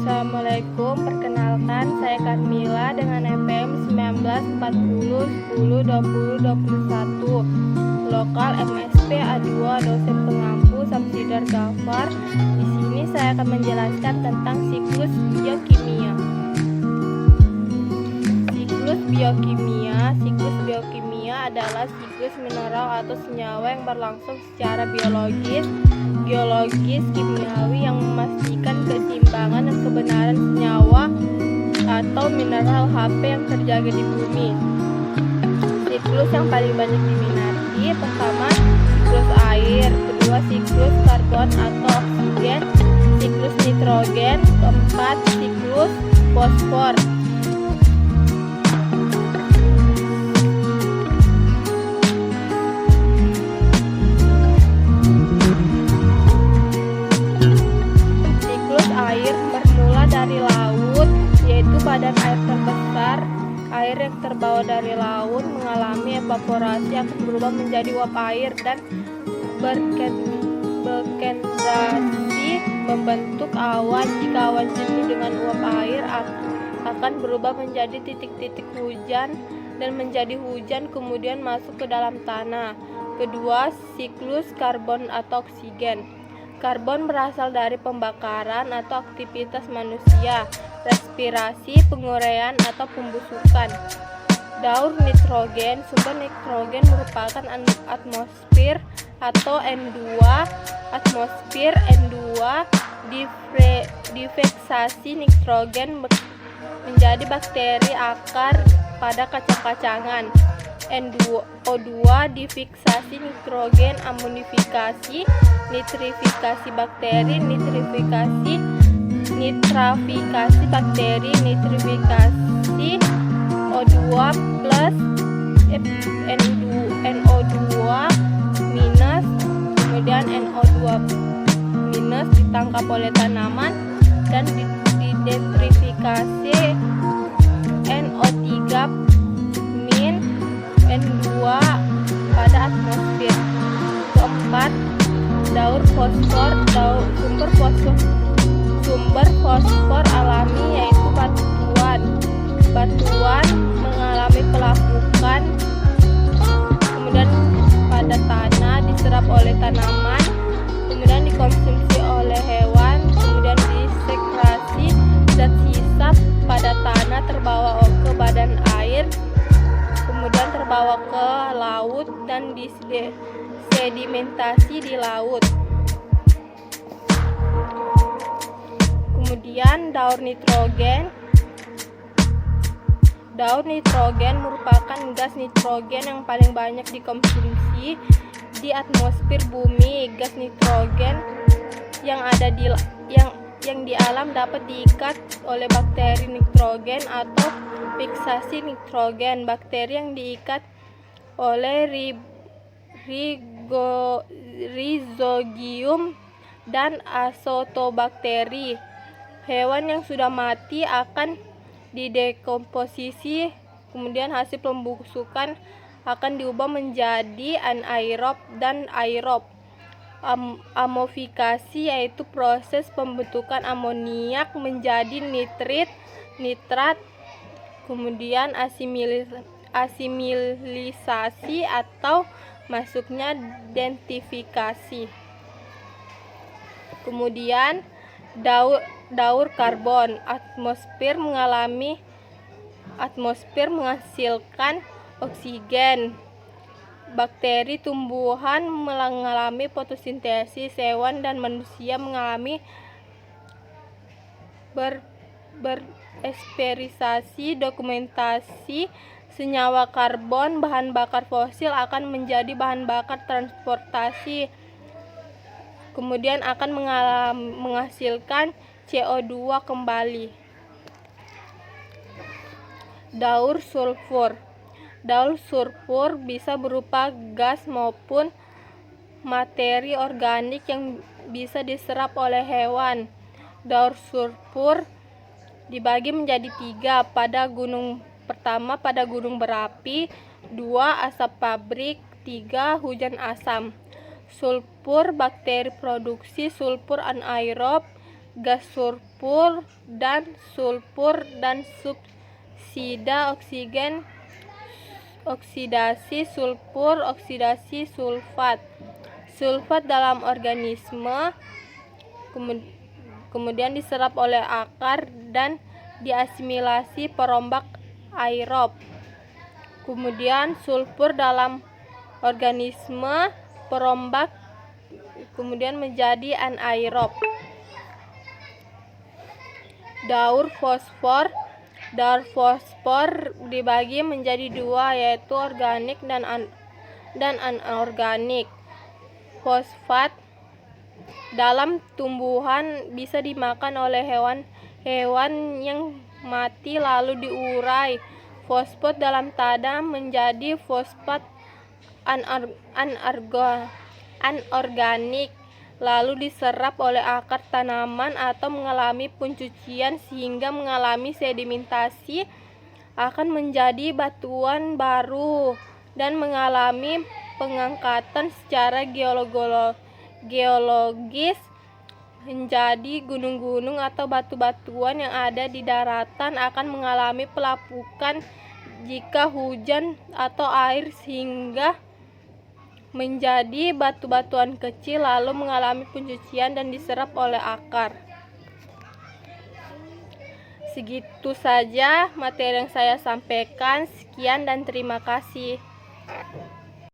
Assalamualaikum, perkenalkan saya Karmila dengan NPM 1940102021 lokal MSP A2 dosen pengampu Samsidar Ghaffar. Di sini saya akan menjelaskan tentang siklus biokimia. Siklus biokimia adalah siklus mineral atau senyawa yang berlangsung secara biologis, kimiawi yang memastikan keseimbangan dan kebenaran senyawa atau mineral Hp yang terjaga di bumi. Siklus yang paling banyak diminati: pertama, siklus air; kedua, siklus karbon atau oksigen; siklus nitrogen; keempat, siklus fosfor. Dari laut, yaitu badan air terbesar. Air yang terbawa dari laut mengalami evaporasi akan berubah menjadi uap air dan berkondensi membentuk awan. Jika awan jenuh dengan uap air akan berubah menjadi titik-titik hujan dan menjadi hujan kemudian masuk ke dalam tanah. Kedua, siklus karbon atau oksigen. Karbon berasal dari pembakaran atau aktivitas manusia, respirasi, penguraian, atau pembusukan. Daur nitrogen. Sumber nitrogen merupakan atmosfer atau N2. Atmosfer N2 difiksasi nitrogen menjadi bakteri akar pada kacang-kacangan. O2 difiksasi nitrogen, amonifikasi, nitrifikasi bakteri, nitrifikasi bakteri, nitrifikasi O2 plus NO2 minus, kemudian NO2 minus ditangkap oleh tanaman dan didetrifikasi NO3 min N2 pada atmosfer. Keempat, daur fosfor. Sumber fosfor alami yaitu batuan mengalami pelapukan, kemudian pada tanah diserap oleh tanaman, kemudian dikonsumsi oleh hewan, kemudian disekrasi zat sisa pada tanah, terbawa ke badan air, kemudian terbawa ke laut dan disedimentasi di laut. Kemudian daur nitrogen. Daur nitrogen merupakan gas nitrogen yang paling banyak dikonsumsi di atmosfer bumi. Gas nitrogen yang ada di alam dapat diikat oleh bakteri nitrogen atau fiksasi nitrogen. Bakteri yang diikat oleh Rhizogium dan Azotobakteri. Hewan yang sudah mati akan didekomposisi, kemudian hasil pembusukan akan diubah menjadi anaerob dan aerob. Amonifikasi yaitu proses pembentukan amoniak menjadi nitrat, kemudian asimilisasi atau masuknya denitrifikasi. Kemudian daur karbon. Atmosfer menghasilkan oksigen. Bakteri, tumbuhan mengalami fotosintesis, hewan dan manusia mengalami berekspirisasi. Dokumentasi senyawa karbon, bahan bakar fosil akan menjadi bahan bakar transportasi, kemudian akan menghasilkan CO2 kembali. Daur sulfur. Daur sulfur bisa berupa gas maupun materi organik yang bisa diserap oleh hewan. Daur sulfur dibagi menjadi 3. Pertama pada gunung berapi, 2 asap pabrik, 3 hujan asam. Sulfur bakteri produksi sulfur anaerob gas sulfur dan subsida oksigen, oksidasi sulfur, oksidasi sulfat. Sulfat dalam organisme kemudian diserap oleh akar dan diasimilasi perombak aerob. Kemudian sulfur dalam organisme perombak kemudian menjadi anaerob. Daur fosfor dibagi menjadi dua, yaitu organik dan anorganik. Fosfat dalam tumbuhan bisa dimakan oleh hewan yang mati lalu diurai. Fosfat dalam tanah menjadi fosfat anorganik lalu diserap oleh akar tanaman atau mengalami pencucian sehingga mengalami sedimentasi, akan menjadi batuan baru dan mengalami pengangkatan secara geologis menjadi gunung-gunung atau batu-batuan yang ada di daratan akan mengalami pelapukan jika hujan atau air sehingga menjadi batu-batuan kecil lalu mengalami pencucian dan diserap oleh akar. Segitu saja materi yang saya sampaikan. Sekian dan terima kasih.